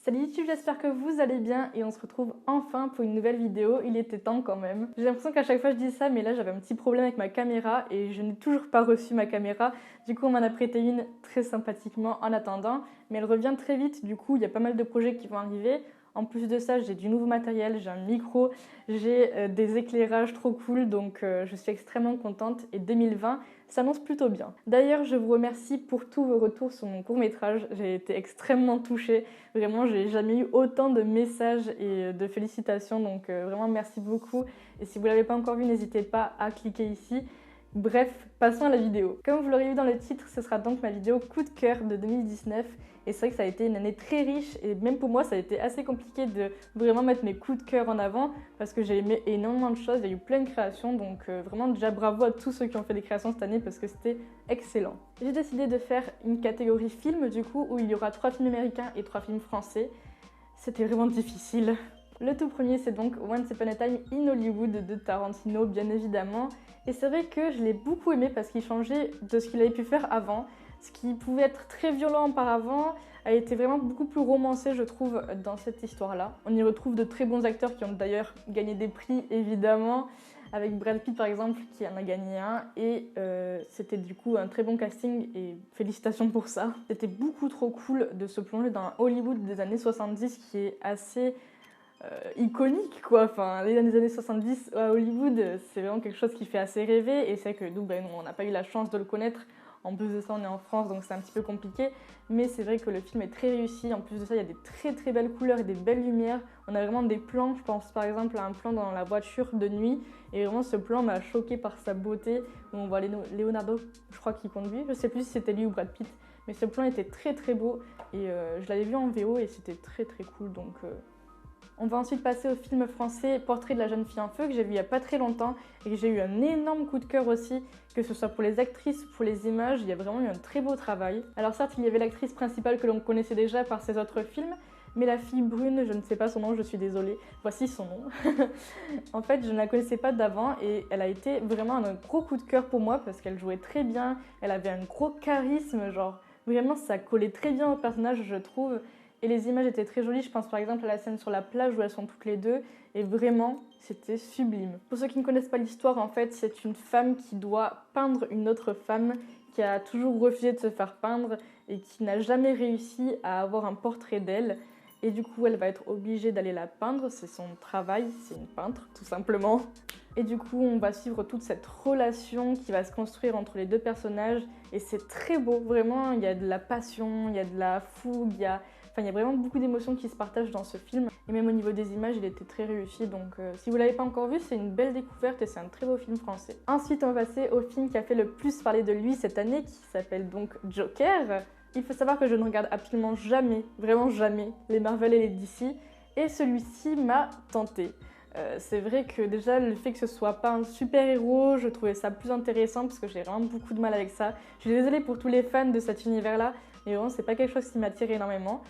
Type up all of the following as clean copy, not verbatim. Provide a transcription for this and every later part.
Salut YouTube, j'espère que vous allez bien et on se retrouve enfin pour une nouvelle vidéo, il était temps quand même. J'ai l'impression qu'à chaque fois je dis ça, mais là j'avais un petit problème avec ma caméra et je n'ai toujours pas reçu ma caméra. Du coup on m'en a prêté une très sympathiquement en attendant, mais elle revient très vite, du coup il y a pas mal de projets qui vont arriver. En plus de ça, j'ai du nouveau matériel, j'ai un micro, j'ai des éclairages trop cool, donc je suis extrêmement contente et 2020 s'annonce plutôt bien. D'ailleurs, je vous remercie pour tous vos retours sur mon court-métrage, j'ai été extrêmement touchée, vraiment j'ai jamais eu autant de messages et de félicitations, donc vraiment merci beaucoup. Et si vous ne l'avez pas encore vu, n'hésitez pas à cliquer ici. Bref, passons à la vidéo. Comme vous l'aurez vu dans le titre, ce sera donc ma vidéo coup de cœur de 2019. Et c'est vrai que ça a été une année très riche et même pour moi ça a été assez compliqué de vraiment mettre mes coups de cœur en avant parce que j'ai aimé énormément de choses, il y a eu plein de créations, donc vraiment déjà bravo à tous ceux qui ont fait des créations cette année parce que c'était excellent. J'ai décidé de faire une catégorie film du coup où il y aura 3 films américains et 3 films français. C'était vraiment difficile. Le tout premier, c'est donc Once Upon a Time in Hollywood de Tarantino, bien évidemment. Et c'est vrai que je l'ai beaucoup aimé parce qu'il changeait de ce qu'il avait pu faire avant. Ce qui pouvait être très violent auparavant a été vraiment beaucoup plus romancé, je trouve, dans cette histoire-là. On y retrouve de très bons acteurs qui ont d'ailleurs gagné des prix, évidemment, avec Brad Pitt par exemple, qui en a gagné un. Et c'était du coup un très bon casting et félicitations pour ça. C'était beaucoup trop cool de se plonger dans un Hollywood des années 70 qui est assez iconique quoi, enfin les années 70 à Hollywood c'est vraiment quelque chose qui fait assez rêver et c'est que nous on n'a pas eu la chance de le connaître, en plus de ça on est en France donc c'est un petit peu compliqué, mais c'est vrai que le film est très réussi, en plus de ça il y a des très belles couleurs et des belles lumières, on a vraiment des plans, je pense par exemple à un plan dans la voiture de nuit et vraiment ce plan m'a choqué par sa beauté où on voit Leonardo, je crois qu'il conduit, je sais plus si c'était lui ou Brad Pitt, mais ce plan était très beau et je l'avais vu en VO et c'était très cool donc on va ensuite passer au film français Portrait de la jeune fille en feu que j'ai vu il n'y a pas très longtemps et que j'ai eu un énorme coup de cœur aussi, que ce soit pour les actrices, pour les images, il y a vraiment eu un très beau travail. Alors certes, il y avait l'actrice principale que l'on connaissait déjà par ses autres films, mais la fille brune, je ne sais pas son nom, je suis désolée, voici son nom. En fait, je ne la connaissais pas d'avant et elle a été vraiment un gros coup de cœur pour moi parce qu'elle jouait très bien, elle avait un gros charisme, genre vraiment ça collait très bien au personnage, je trouve. Et les images étaient très jolies, je pense par exemple à la scène sur la plage où elles sont toutes les deux, et vraiment, c'était sublime. Pour ceux qui ne connaissent pas l'histoire, en fait, c'est une femme qui doit peindre une autre femme, qui a toujours refusé de se faire peindre, et qui n'a jamais réussi à avoir un portrait d'elle. Et du coup, elle va être obligée d'aller la peindre, c'est son travail, c'est une peintre, tout simplement. Et du coup, on va suivre toute cette relation qui va se construire entre les deux personnages, et c'est très beau, vraiment, il y a de la passion, il y a de la fougue, il y a vraiment beaucoup d'émotions qui se partagent dans ce film. Et même au niveau des images, il était très réussi. Donc si vous ne l'avez pas encore vu, c'est une belle découverte et c'est un très beau film français. Ensuite, on va passer au film qui a fait le plus parler de lui cette année, qui s'appelle donc Joker. Il faut savoir que je ne regarde absolument jamais, vraiment jamais, les Marvel et les DC. Et celui-ci m'a tenté. C'est vrai que déjà le fait que ce soit pas un super héros, je trouvais ça plus intéressant parce que j'ai vraiment beaucoup de mal avec ça. Je suis désolée pour tous les fans de cet univers-là, mais vraiment c'est pas quelque chose qui m'attire énormément.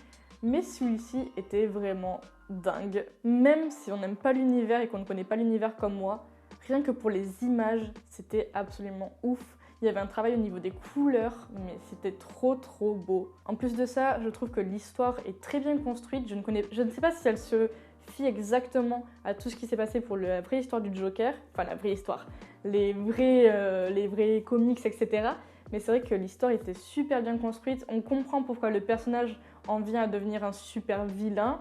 Mais celui-ci était vraiment dingue. Même si on n'aime pas l'univers et qu'on ne connaît pas l'univers comme moi, rien que pour les images, c'était absolument ouf. Il y avait un travail au niveau des couleurs, mais c'était trop beau. En plus de ça, je trouve que l'histoire est très bien construite. Je ne sais pas si elle se fie exactement à tout ce qui s'est passé pour la vraie histoire du Joker, enfin la vraie histoire, les vrais comics, etc. Mais c'est vrai que l'histoire était super bien construite, on comprend pourquoi le personnage en vient à devenir un super vilain.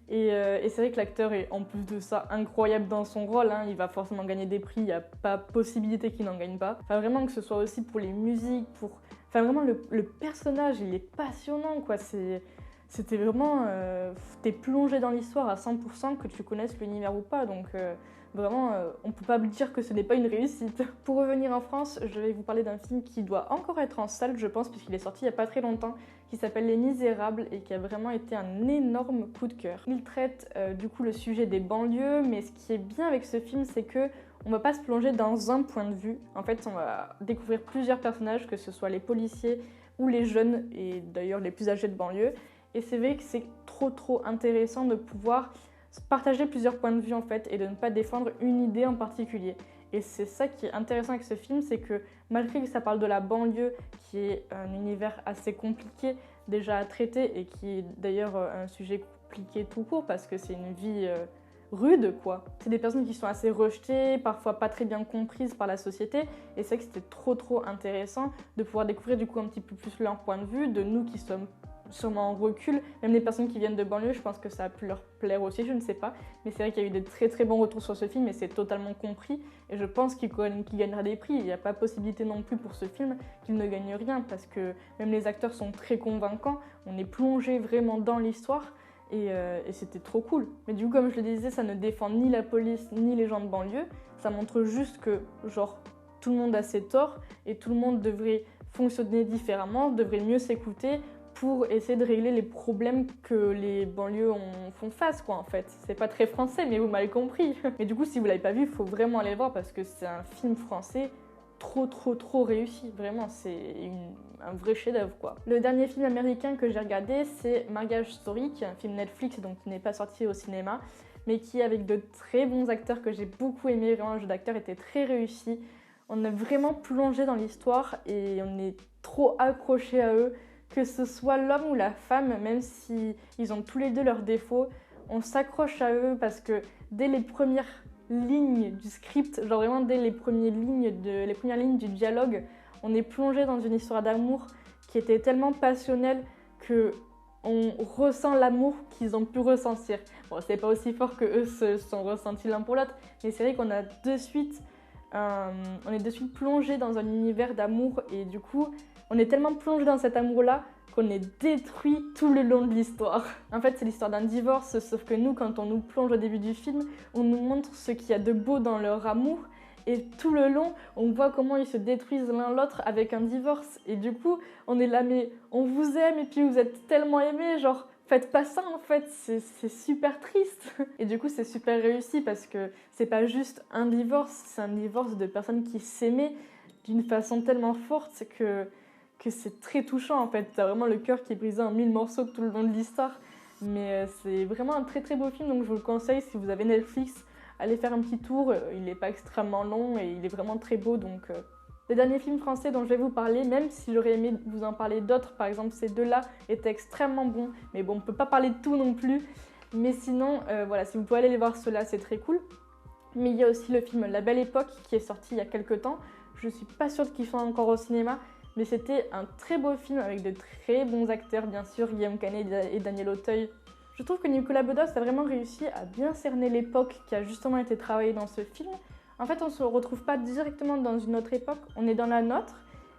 Et c'est vrai que l'acteur est en plus de ça incroyable dans son rôle, hein. Il va forcément gagner des prix, il n'y a pas possibilité qu'il n'en gagne pas. Enfin vraiment que ce soit aussi pour les musiques, Enfin vraiment le personnage il est passionnant quoi, c'était vraiment... t'es plongé dans l'histoire à 100% que tu connaisses l'univers ou pas, donc vraiment on peut pas dire que ce n'est pas une réussite. Pour revenir en France, je vais vous parler d'un film qui doit encore être en salle je pense, puisqu'il est sorti il y a pas très longtemps, qui s'appelle Les Misérables et qui a vraiment été un énorme coup de cœur. Il traite du coup le sujet des banlieues, mais ce qui est bien avec ce film c'est que on va pas se plonger dans un point de vue. En fait, on va découvrir plusieurs personnages, que ce soit les policiers ou les jeunes, et d'ailleurs les plus âgés de banlieue. Et c'est vrai que c'est trop intéressant de pouvoir partager plusieurs points de vue en fait, et de ne pas défendre une idée en particulier. Et c'est ça qui est intéressant avec ce film, c'est que malgré que ça parle de la banlieue, qui est un univers assez compliqué, déjà à traiter et qui est d'ailleurs un sujet compliqué tout court parce que c'est une vie rude, quoi. C'est des personnes qui sont assez rejetées, parfois pas très bien comprises par la société, et c'est vrai que c'était trop intéressant de pouvoir découvrir du coup un petit peu plus leur point de vue, de nous qui sommes sûrement en recul, même les personnes qui viennent de banlieue, je pense que ça a pu leur plaire aussi, je ne sais pas, mais c'est vrai qu'il y a eu des très bons retours sur ce film et c'est totalement compris, et je pense qu'il gagnera des prix. Il n'y a pas possibilité non plus pour ce film qu'il ne gagne rien, parce que même les acteurs sont très convaincants, on est plongé vraiment dans l'histoire, et c'était trop cool. Mais du coup, comme je le disais, ça ne défend ni la police ni les gens de banlieue, ça montre juste que genre tout le monde a ses torts et tout le monde devrait fonctionner différemment, devrait mieux s'écouter pour essayer de régler les problèmes que les banlieues font face, quoi, en fait. C'est pas très français, mais vous m'avez compris. Mais du coup, si vous l'avez pas vu, il faut vraiment aller le voir parce que c'est un film français trop réussi. Vraiment, c'est un vrai chef-d'œuvre, quoi. Le dernier film américain que j'ai regardé, c'est Marriage Story, qui est un film Netflix, donc qui n'est pas sorti au cinéma, mais qui est avec de très bons acteurs que j'ai beaucoup aimé. Vraiment, le jeu d'acteur était très réussi. On a vraiment plongé dans l'histoire et on est trop accroché à eux. Que ce soit l'homme ou la femme, même si ils ont tous les deux leurs défauts, on s'accroche à eux parce que dès les premières lignes du script, genre vraiment dès les premières lignes du dialogue, on est plongé dans une histoire d'amour qui était tellement passionnelle que on ressent l'amour qu'ils ont pu ressentir. Bon, c'est pas aussi fort que eux se sont ressentis l'un pour l'autre, mais c'est vrai qu'on a de suite plongé dans un univers d'amour et du coup, on est tellement plongé dans cet amour-là qu'on est détruit tout le long de l'histoire. En fait, c'est l'histoire d'un divorce, sauf que nous, quand on nous plonge au début du film, on nous montre ce qu'il y a de beau dans leur amour, et tout le long, on voit comment ils se détruisent l'un l'autre avec un divorce. Et du coup, on est là, mais on vous aime, et puis vous êtes tellement aimés, genre, faites pas ça en fait, c'est super triste. Et du coup, c'est super réussi parce que c'est pas juste un divorce, c'est un divorce de personnes qui s'aimaient d'une façon tellement forte que c'est très touchant en fait. T'as vraiment le cœur qui est brisé en mille morceaux tout le long de l'histoire. Mais c'est vraiment un très beau film, donc je vous le conseille si vous avez Netflix, allez faire un petit tour. Il n'est pas extrêmement long et il est vraiment très beau. Donc le dernier film français dont je vais vous parler, même si j'aurais aimé vous en parler d'autres, par exemple ces deux-là étaient extrêmement bons. Mais bon, on ne peut pas parler de tout non plus. Mais sinon, voilà, si vous pouvez aller les voir ceux-là, c'est très cool. Mais il y a aussi le film La Belle Époque qui est sorti il y a quelques temps. Je ne suis pas sûre qu'il soit encore au cinéma, mais c'était un très beau film avec de très bons acteurs, bien sûr, Guillaume Canet et Daniel Auteuil. Je trouve que Nicolas Bedos a vraiment réussi à bien cerner l'époque qui a justement été travaillée dans ce film. En fait, on ne se retrouve pas directement dans une autre époque, on est dans la nôtre,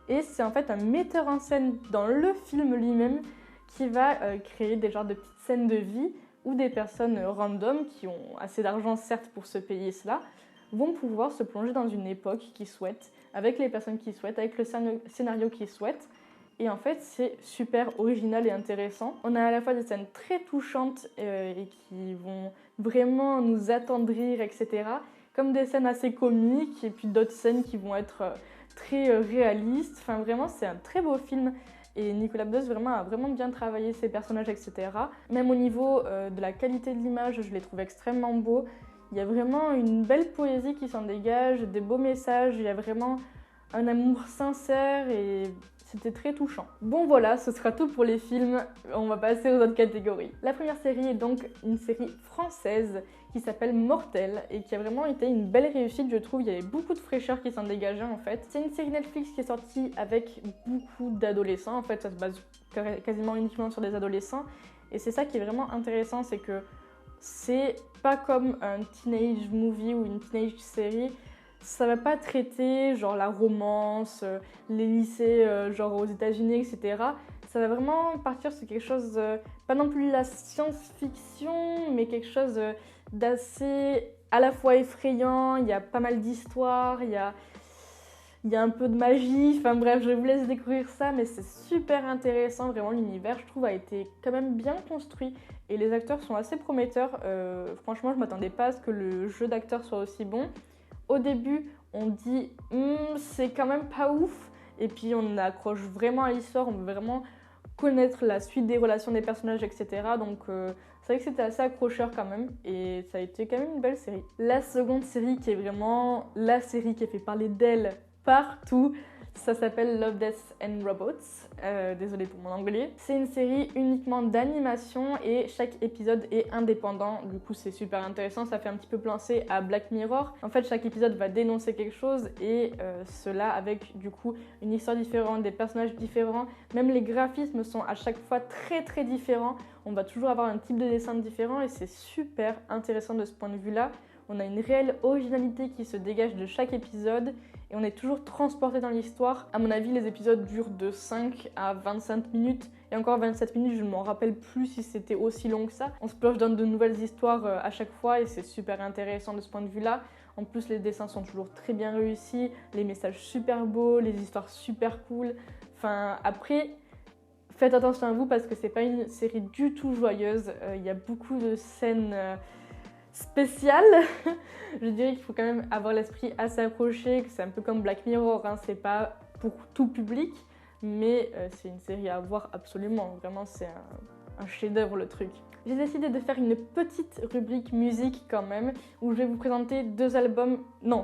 et c'est en fait un metteur en scène dans le film lui-même qui va créer des genres de petites scènes de vie où des personnes random, qui ont assez d'argent certes pour se payer cela, vont pouvoir se plonger dans une époque qu'ils souhaitent, avec les personnes qu'ils souhaitent, avec le scénario qu'ils souhaitent. Et en fait, c'est super original et intéressant. On a à la fois des scènes très touchantes et qui vont vraiment nous attendrir, etc. Comme des scènes assez comiques et puis d'autres scènes qui vont être très réalistes. Enfin, vraiment, c'est un très beau film. Et Nicolas Bedos a vraiment bien travaillé ses personnages, etc. Même au niveau de la qualité de l'image, je les trouve extrêmement beaux. Il y a vraiment une belle poésie qui s'en dégage, des beaux messages, il y a vraiment un amour sincère et c'était très touchant. Bon voilà, ce sera tout pour les films, on va passer aux autres catégories. La première série est donc une série française qui s'appelle Mortel et qui a vraiment été une belle réussite, je trouve. Il y avait beaucoup de fraîcheur qui s'en dégageait en fait. C'est une série Netflix qui est sortie avec beaucoup d'adolescents, en fait ça se base quasiment uniquement sur des adolescents et c'est ça qui est vraiment intéressant, c'est que c'est pas comme un teenage movie ou une teenage série. Ça va pas traiter genre la romance, les lycées genre aux États-Unis, etc. Ça va vraiment partir sur quelque chose, pas non plus la science-fiction, mais quelque chose d'assez à la fois effrayant. Il y a pas mal d'histoires, il y a un peu de magie, enfin bref, je vous laisse découvrir ça, mais c'est super intéressant, vraiment l'univers, je trouve, a été quand même bien construit et les acteurs sont assez prometteurs. Franchement, je m'attendais pas à ce que le jeu d'acteurs soit aussi bon. Au début, on dit c'est quand même pas ouf, et puis on accroche vraiment à l'histoire, on veut vraiment connaître la suite des relations des personnages, etc. Donc c'est vrai que c'était assez accrocheur quand même, et ça a été quand même une belle série. La seconde série qui est vraiment la série qui a fait parler d'elle partout, Ça s'appelle Love, Death and Robots. Désolée pour mon anglais. C'est une série uniquement d'animation et chaque épisode est indépendant. Du coup, c'est super intéressant. Ça fait un petit peu penser à Black Mirror. En fait, chaque épisode va dénoncer quelque chose et cela avec du coup une histoire différente, des personnages différents. Même les graphismes sont à chaque fois très très différents. On va toujours avoir un type de dessin différent et c'est super intéressant de ce point de vue-là. On a une réelle originalité qui se dégage de chaque épisode et on est toujours transporté dans l'histoire. À mon avis, les épisodes durent de 5 à 25 minutes. Et encore 27 minutes, je ne m'en rappelle plus si c'était aussi long que ça. On se plonge dans de nouvelles histoires à chaque fois et c'est super intéressant de ce point de vue-là. En plus, les dessins sont toujours très bien réussis, les messages super beaux, les histoires super cool. Enfin, après, faites attention à vous parce que c'est pas une série du tout joyeuse. Il y a beaucoup de scènes spécial. Je dirais qu'il faut quand même avoir l'esprit assez accroché, que c'est un peu comme Black Mirror, hein. C'est pas pour tout public, mais c'est une série à voir absolument. Vraiment, c'est un chef-d'œuvre le truc. J'ai décidé de faire une petite rubrique musique quand même, où je vais vous présenter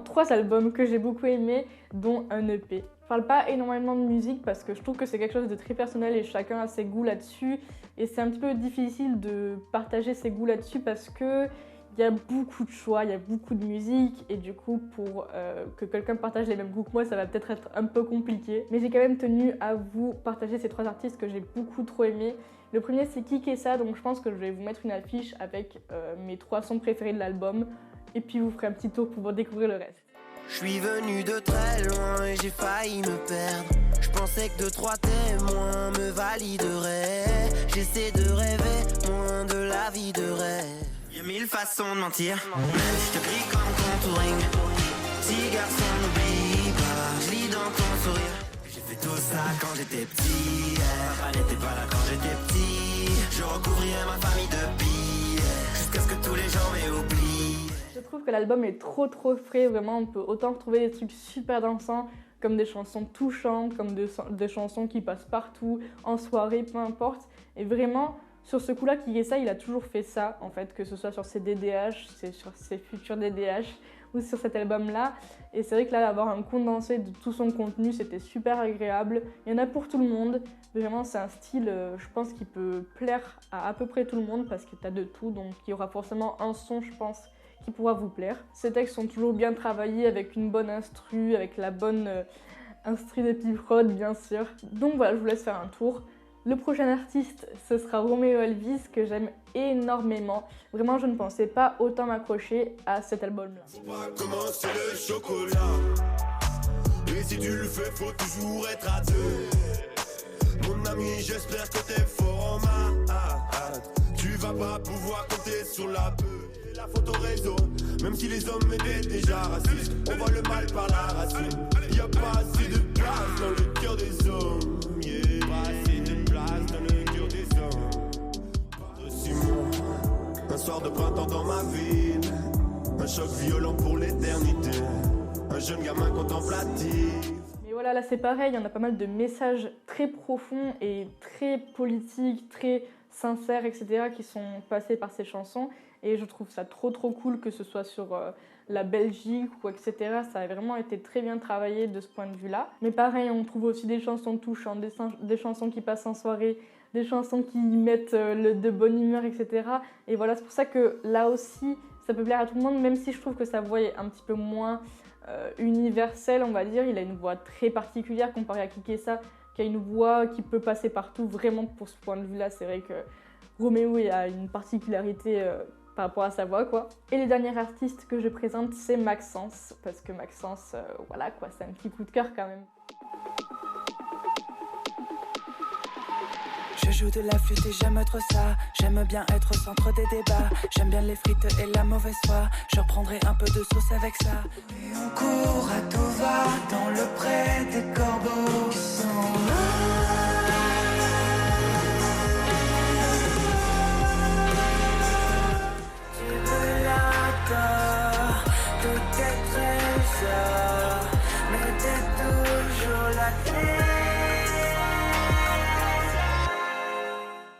trois albums que j'ai beaucoup aimés, dont un EP. Je parle pas énormément de musique parce que je trouve que c'est quelque chose de très personnel et chacun a ses goûts là-dessus. Et c'est un petit peu difficile de partager ses goûts là-dessus parce que il y a beaucoup de choix, il y a beaucoup de musique et du coup pour que quelqu'un partage les mêmes goûts que moi, ça va peut-être être un peu compliqué. Mais j'ai quand même tenu à vous partager ces trois artistes que j'ai beaucoup trop aimés. Le premier c'est Kikessa, donc je pense que je vais vous mettre une affiche avec mes 3 sons préférés de l'album et puis vous ferez un petit tour pour découvrir le reste. Je suis venu de très loin et j'ai failli me perdre. Je pensais que 2-3 témoins me valideraient. J'essaie de rêver moins de la vie de rêve. Y'a 1000 façons de mentir, même si je te crie comme contouring. Petit garçon n'oublie pas, je lis dans ton sourire. J'ai fait tout ça quand j'étais petit. Papa n'était pas là quand j'étais petit. Je recouvrirais ma famille de billets jusqu'à ce que tous les gens m'aient oublié. Je trouve que l'album est trop frais, vraiment on peut autant retrouver des trucs super dansants comme des chansons touchantes, comme des chansons qui passent partout, en soirée, peu importe. Et vraiment, sur ce coup-là, Kikessa, il a toujours fait ça, en fait, que ce soit sur ses DDH, sur ses futurs DDH ou sur cet album-là. Et c'est vrai que là, d'avoir un condensé de tout son contenu, c'était super agréable. Il y en a pour tout le monde. Vraiment, c'est un style, je pense, qui peut plaire à peu près tout le monde parce que t'as de tout. Donc, il y aura forcément un son, je pense, qui pourra vous plaire. Ces textes sont toujours bien travaillés avec une bonne instru, avec la bonne instru de P-Prod bien sûr. Donc voilà, je vous laisse faire un tour. Le prochain artiste, ce sera Romeo Elvis que j'aime énormément. Vraiment, je ne pensais pas autant m'accrocher à cet album-là. Faut pas commencer le chocolat. Et si tu le fais, faut toujours être à deux. Mon ami, j'espère que t'es fort en maths. Tu vas pas pouvoir compter sur la peur. La photo réseau, même si les hommes étaient déjà racistes, on voit le mal par la racine. Y'a pas assez de place dans le cœur des hommes. Yeah. Pas assez de place dans le cœur des hommes. 6 mois, un soir de printemps dans ma ville, un choc violent pour l'éternité, un jeune gamin contemplatif. Mais voilà, là c'est pareil, il y en a pas mal de messages très profonds et très politiques, très sincères, etc. qui sont passés par ces chansons. Et je trouve ça trop cool que ce soit sur la Belgique ou etc. Ça a vraiment été très bien travaillé de ce point de vue-là. Mais pareil, on trouve aussi des chansons touchantes, des chansons qui passent en soirée, des chansons qui mettent de bonne humeur, etc. Et voilà, c'est pour ça que là aussi, ça peut plaire à tout le monde, même si je trouve que sa voix est un petit peu moins universelle, on va dire. Il a une voix très particulière comparé à Kikessa, qui a une voix qui peut passer partout. Vraiment, pour ce point de vue-là, c'est vrai que Roméo a une particularité par rapport à sa voix, quoi. Et le dernier artiste que je présente, c'est Maxence, parce que Maxence, voilà quoi, c'est un petit coup de cœur quand même. Je joue de la flûte et j'aime trop ça. J'aime bien être au centre des débats. J'aime bien les frites et la mauvaise foi. Je reprendrai un peu de sauce avec ça. Et on court à tout va dans le pré des corbeaux qui sont là.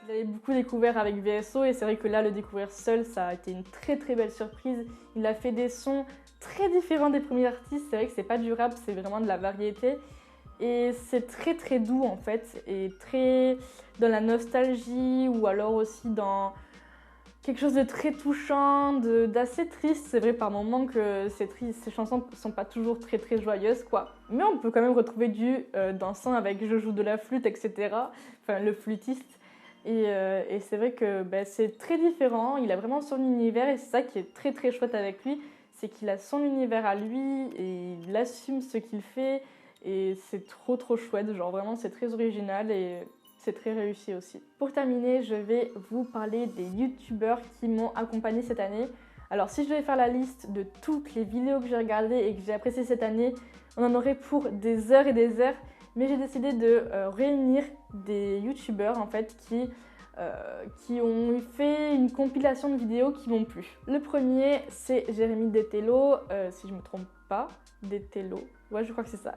J'avais beaucoup découvert avec VSO et c'est vrai que là, le découvrir seul, ça a été une très belle surprise. Il a fait des sons très différents des premiers artistes. C'est vrai que c'est pas du rap, c'est vraiment de la variété. Et c'est très très doux en fait, et très dans la nostalgie ou alors aussi dans quelque chose de très touchant, d'assez triste. C'est vrai par moments que ces chansons sont pas toujours très très joyeuses quoi. Mais on peut quand même retrouver du dansant avec Je joue de la flûte, etc. Enfin le flûtiste. Et c'est vrai que c'est très différent, il a vraiment son univers et c'est ça qui est très très chouette avec lui, c'est qu'il a son univers à lui et il assume ce qu'il fait et c'est trop trop chouette, genre vraiment c'est très original et c'est très réussi aussi. Pour terminer, je vais vous parler des youtubeurs qui m'ont accompagnée cette année. Alors si je devais faire la liste de toutes les vidéos que j'ai regardées et que j'ai appréciées cette année, on en aurait pour des heures et des heures. Mais j'ai décidé de réunir des youtubeurs en fait qui ont fait une compilation de vidéos qui m'ont plu. Le premier c'est Jérémy Detello, si je me trompe pas, Detello, ouais je crois que c'est ça.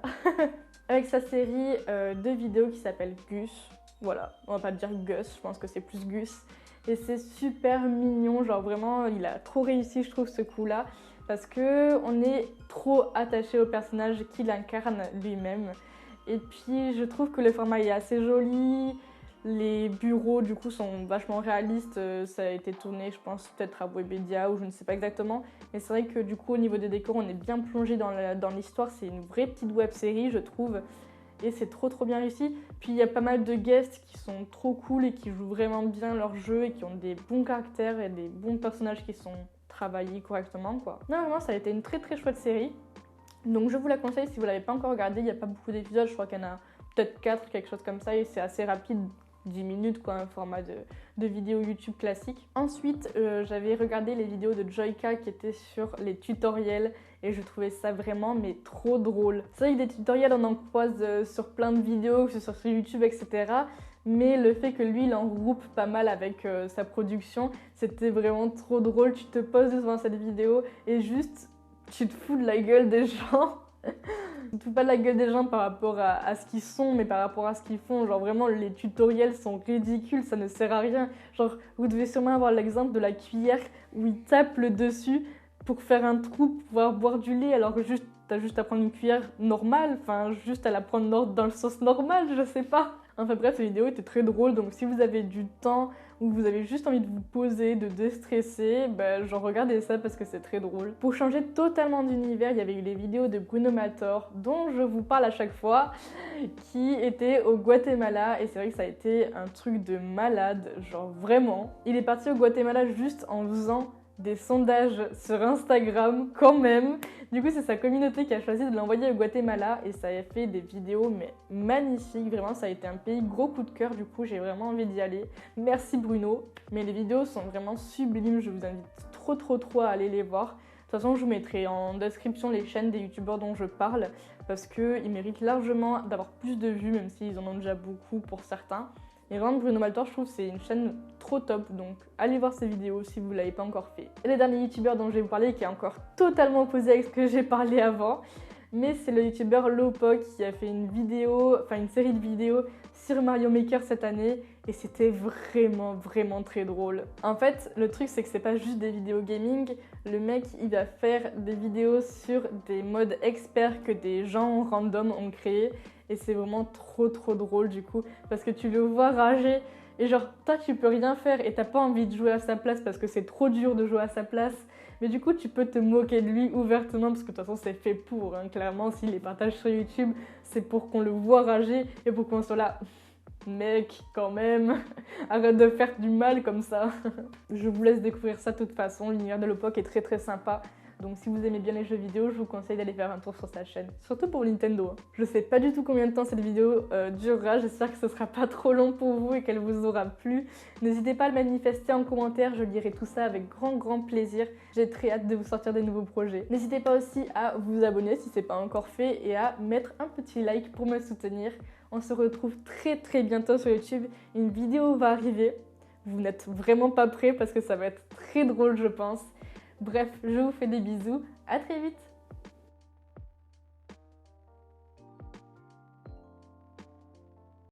Avec sa série de vidéos qui s'appelle Gus, voilà, on va pas dire Gus, je pense que c'est plus Gus. Et c'est super mignon, genre vraiment il a trop réussi je trouve ce coup là, parce qu'on est trop attaché au personnage qu'il incarne lui-même. Et puis je trouve que le format est assez joli, les bureaux du coup sont vachement réalistes, ça a été tourné je pense peut-être à Webedia ou je ne sais pas exactement. Mais c'est vrai que du coup au niveau des décors on est bien plongé dans l'histoire, c'est une vraie petite web série je trouve. Et c'est trop trop bien réussi. Puis il y a pas mal de guests qui sont trop cool et qui jouent vraiment bien leur jeu et qui ont des bons caractères et des bons personnages qui sont travaillés correctement quoi. Non vraiment ça a été une très très chouette série. Donc je vous la conseille si vous ne l'avez pas encore regardée, il n'y a pas beaucoup d'épisodes, je crois qu'il y en a peut-être 4, quelque chose comme ça, et c'est assez rapide, 10 minutes quoi, un format de vidéo YouTube classique. Ensuite j'avais regardé les vidéos de Joyka qui étaient sur les tutoriels et je trouvais ça vraiment mais trop drôle. C'est vrai que des tutoriels on en croise sur plein de vidéos, que ce soit sur YouTube etc. Mais le fait que lui il en regroupe pas mal avec sa production, c'était vraiment trop drôle, tu te poses devant cette vidéo et juste tu te fous de la gueule des gens. Tu te fous pas de la gueule des gens par rapport à ce qu'ils sont, mais par rapport à ce qu'ils font. Genre vraiment, les tutoriels sont ridicules, ça ne sert à rien. Genre, vous devez sûrement avoir l'exemple de la cuillère où ils tapent le dessus pour faire un trou, pour pouvoir boire du lait, alors que t'as juste à prendre une cuillère normale, enfin juste à la prendre dans le sens normal, je sais pas. Enfin bref, cette vidéo était très drôle, donc si vous avez du temps ou vous avez juste envie de vous poser, de déstresser, genre regardez ça parce que c'est très drôle. Pour changer totalement d'univers, il y avait eu les vidéos de Bruno Mator, dont je vous parle à chaque fois, qui était au Guatemala, et c'est vrai que ça a été un truc de malade, genre vraiment. Il est parti au Guatemala juste en faisant des sondages sur Instagram quand même. Du coup c'est sa communauté qui a choisi de l'envoyer au Guatemala et ça a fait des vidéos mais magnifiques, vraiment ça a été un pays gros coup de cœur, du coup j'ai vraiment envie d'y aller. Merci Bruno, mais les vidéos sont vraiment sublimes, je vous invite trop à aller les voir. De toute façon je vous mettrai en description les chaînes des youtubeurs dont je parle parce qu'ils méritent largement d'avoir plus de vues même s'ils en ont déjà beaucoup pour certains. Et vraiment Bruno Mator, je trouve que c'est une chaîne trop top, donc allez voir ses vidéos si vous ne l'avez pas encore fait. Et le dernier youtubeur dont je vais vous parler, qui est encore totalement opposé avec ce que j'ai parlé avant, mais c'est le youtubeur Lowpoke qui a fait une série de vidéos sur Mario Maker cette année et c'était vraiment très drôle. En fait, le truc c'est que c'est pas juste des vidéos gaming, le mec il va faire des vidéos sur des modes experts que des gens random ont créés et c'est vraiment trop drôle du coup parce que tu le vois rager et genre toi tu peux rien faire et t'as pas envie de jouer à sa place parce que c'est trop dur de jouer à sa place. Mais du coup, tu peux te moquer de lui ouvertement parce que de toute façon, c'est fait pour. Hein. Clairement, s'il les partage sur YouTube, c'est pour qu'on le voit rager et pour qu'on soit là. Mec, quand même, arrête de faire du mal comme ça. Je vous laisse découvrir ça de toute façon. L'univers de Lowpoke est très sympa. Donc si vous aimez bien les jeux vidéo, je vous conseille d'aller faire un tour sur sa chaîne. Surtout pour Nintendo. Hein. Je sais pas du tout combien de temps cette vidéo durera. J'espère que ce sera pas trop long pour vous et qu'elle vous aura plu. N'hésitez pas à le manifester en commentaire. Je lirai tout ça avec grand plaisir. J'ai très hâte de vous sortir des nouveaux projets. N'hésitez pas aussi à vous abonner si c'est pas encore fait et à mettre un petit like pour me soutenir. On se retrouve très bientôt sur YouTube. Une vidéo va arriver. Vous n'êtes vraiment pas prêts parce que ça va être très drôle je pense. Bref, je vous fais des bisous, à très vite!